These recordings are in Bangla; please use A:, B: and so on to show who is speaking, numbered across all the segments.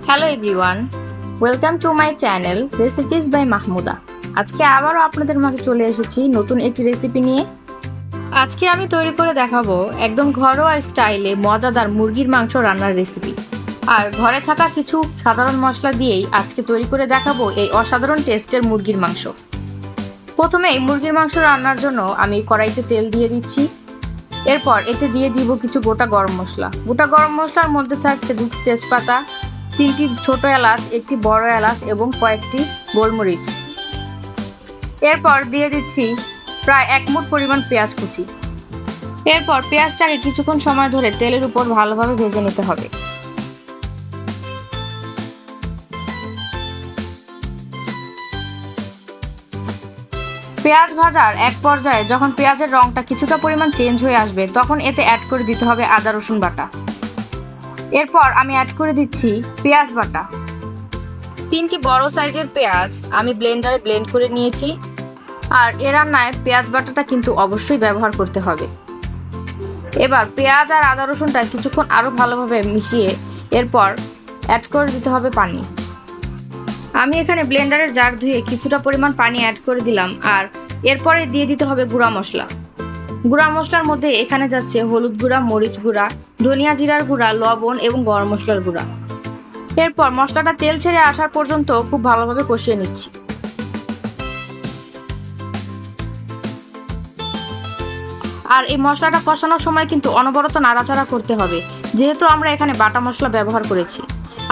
A: Hello everyone, welcome to my channel recipes by Mahmuda. আজকে আবারও আপনাদের মাঝে চলে এসেছি নতুন একটি রেসিপি নিয়ে। আজকে আমি তৈরি করে দেখাবো একদম ঘরোয়া স্টাইলে মজাদার মুরগির মাংস রান্নার রেসিপি। আর ঘরে থাকা কিছু সাধারণ মশলা দিয়েই আজকে তৈরি করে দেখাবো এই অসাধারণ টেস্টের মুরগির মাংস। প্রথমেই মুরগির মাংস রান্নার জন্য আমি কড়াইতে তেল দিয়ে দিচ্ছি। এরপর এতে দিয়ে দিব কিছু গোটা গরম মশলা। গোটা গরম মশলার মধ্যে থাকছে 2টি তেজপাতা, 3টি ছোট এলাচ, 1টি বড় এলাচ এবং কয়েকটি গোলমরিচ। এরপর দিয়ে দিচ্ছি প্রায় 1 মুঠ পরিমাণ পেঁয়াজ কুচি। এরপর পেঁয়াজটাকে কিছুক্ষণ সময় ধরে তেলের উপর ভালোভাবে ভেজে নিতে হবে। পেঁয়াজ ভাজার এক পর্যায়ে যখন পেঁয়াজের রংটা কিছুটা পরিমাণ চেঞ্জ হয়ে আসবে তখন এতে অ্যাড করে দিতে হবে আদা রসুন বাটা। এরপর আমি অ্যাড করে দিচ্ছি পেঁয়াজ বাটা। 3টি বড় সাইজের পেঁয়াজ আমি ব্লেন্ডারে ব্লেন্ড করে নিয়েছি। আর এ রান্নায় পেঁয়াজ বাটাটা কিন্তু অবশ্যই ব্যবহার করতে হবে। এবার পেঁয়াজ আর আদা রসুনটা কিছুক্ষণ আরও ভালোভাবে মিশিয়ে এরপর অ্যাড করে দিতে হবে পানি। আমি এখানে ব্লেন্ডারের জার ধুয়ে কিছুটা পরিমাণ পানি অ্যাড করে দিলাম। আর এরপরে দিয়ে দিতে হবে গুঁড়া মশলা। গুঁড়া মশলার মধ্যে এখানে যাচ্ছে হলুদ গুঁড়া, মরিচ গুঁড়া, ধনিয়া জিরার গুঁড়া, লবণ এবং গরম মশলার গুঁড়া। এরপর মশলাটা তেল ছেড়ে আসার পর্যন্ত খুব ভালোভাবে কষিয়ে নিচ্ছি। আর এই মশলাটা কষানোর সময় কিন্তু অনবরত নাড়াচাড়া করতে হবে, যেহেতু আমরা এখানে বাটা মশলা ব্যবহার করেছি।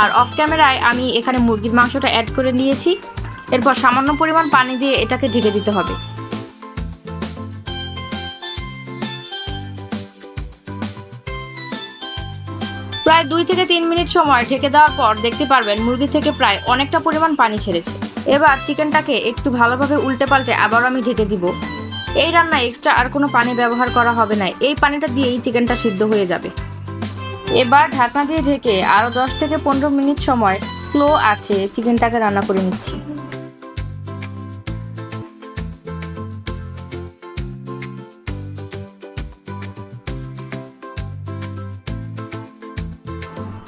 A: আর অফ ক্যামেরায় আমি এখানে মুরগির মাংসটা অ্যাড করে নিয়েছি। এরপর সামান্য পরিমাণ পানি দিয়ে এটাকে ঢেকে দিতে হবে। প্রায় 2 থেকে 3 মিনিট সময় ঢেকে দেওয়ার পর দেখতে পারবেন মুরগি থেকে প্রায় অনেকটা পরিমাণ পানি ছেড়েছে। এবার চিকেনটাকে একটু ভালোভাবে উল্টে পাল্টে আবারও আমি ঢেকে দিব। এই রান্নায় এক্সট্রা আর কোনো পানি ব্যবহার করা হবে না, এই পানিটা দিয়েই চিকেনটা সিদ্ধ হয়ে যাবে। এবার ঢাকনা দিয়ে ঢেকে আরও 10 থেকে 15 মিনিট সময় স্লো আছে চিকেনটাকে রান্না করে নিচ্ছি।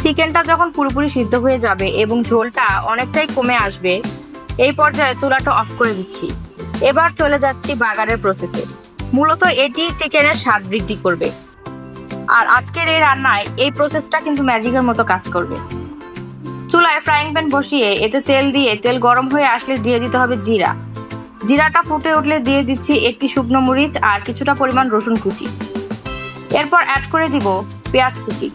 A: চিকেনটা যখন পুরোপুরি সিদ্ধ হয়ে যাবে এবং ঝোলটা অনেকটাই কমে আসবে, এই পর্যায়ে চুলাটা অফ করে দিচ্ছি। এবার চলে যাচ্ছি বাগারের প্রসেসে। মূলত এটি চিকেনের স্বাদ বৃদ্ধি করবে। আর আজকের এই রান্নায় এই প্রসেসটা কিন্তু ম্যাজিকের মতো কাজ করবে। চুলায় ফ্রাইং প্যান বসিয়ে এতে তেল দিয়ে তেল গরম হয়ে আসলে দিয়ে দিতে হবে জিরা। জিরাটা ফুটে উঠলে দিয়ে দিচ্ছি 1টি শুকনো মরিচ আর কিছুটা পরিমাণ রসুন কুচি। এরপর অ্যাড করে দিব পেঁয়াজ কুচি।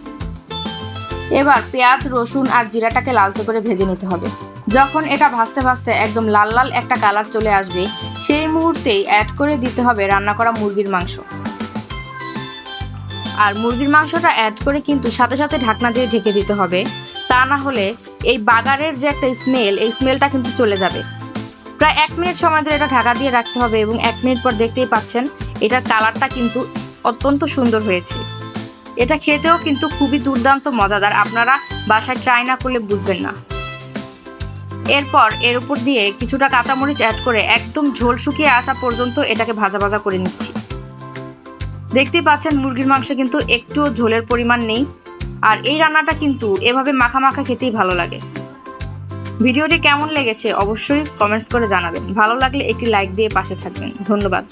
A: এবার পেঁয়াজ, রসুন আর জিরাটাকে লালচে করে ভেজে নিতে হবে। যখন এটা ভাজতে ভাজতে একদম লাল লাল একটা কালার চলে আসবে, সেই মুহূর্তেই অ্যাড করে দিতে হবে রান্না করা মুরগির মাংস। আর মুরগির মাংসটা অ্যাড করে কিন্তু সাথে সাথে ঢাকনা দিয়ে ঢেকে দিতে হবে, তা না হলে এই বাগারের যে একটা স্মেল, এই স্মেলটা কিন্তু চলে যাবে। প্রায় 1 মিনিট সময় ধরে এটা ঢাকা দিয়ে রাখতে হবে এবং 1 মিনিট পর দেখতেই পাচ্ছেন এটার কালারটা কিন্তু অত্যন্ত সুন্দর হয়েছে। এটা খেতেও কিন্তু খুবই দুর্দান্ত মজাদার, আপনারা বাসায় ট্রাই না করলে বুঝবেন না। এরপর এর উপর দিয়ে কিছুটা কাঁচামরিচ অ্যাড করে একদম ঝোল শুকিয়ে আসা পর্যন্ত এটাকে ভাজা ভাজা করে নিচ্ছি। দেখতেই পাচ্ছেন মুরগির মাংসে কিন্তু একটু ঝোলের পরিমাণ নেই। আর এই রান্নাটা কিন্তু এভাবে মাখা মাখা খেতেই ভালো লাগে। ভিডিওটি কেমন লেগেছে অবশ্যই কমেন্টস করে জানাবেন। ভালো লাগলে একটি লাইক দিয়ে পাশে থাকবেন। ধন্যবাদ।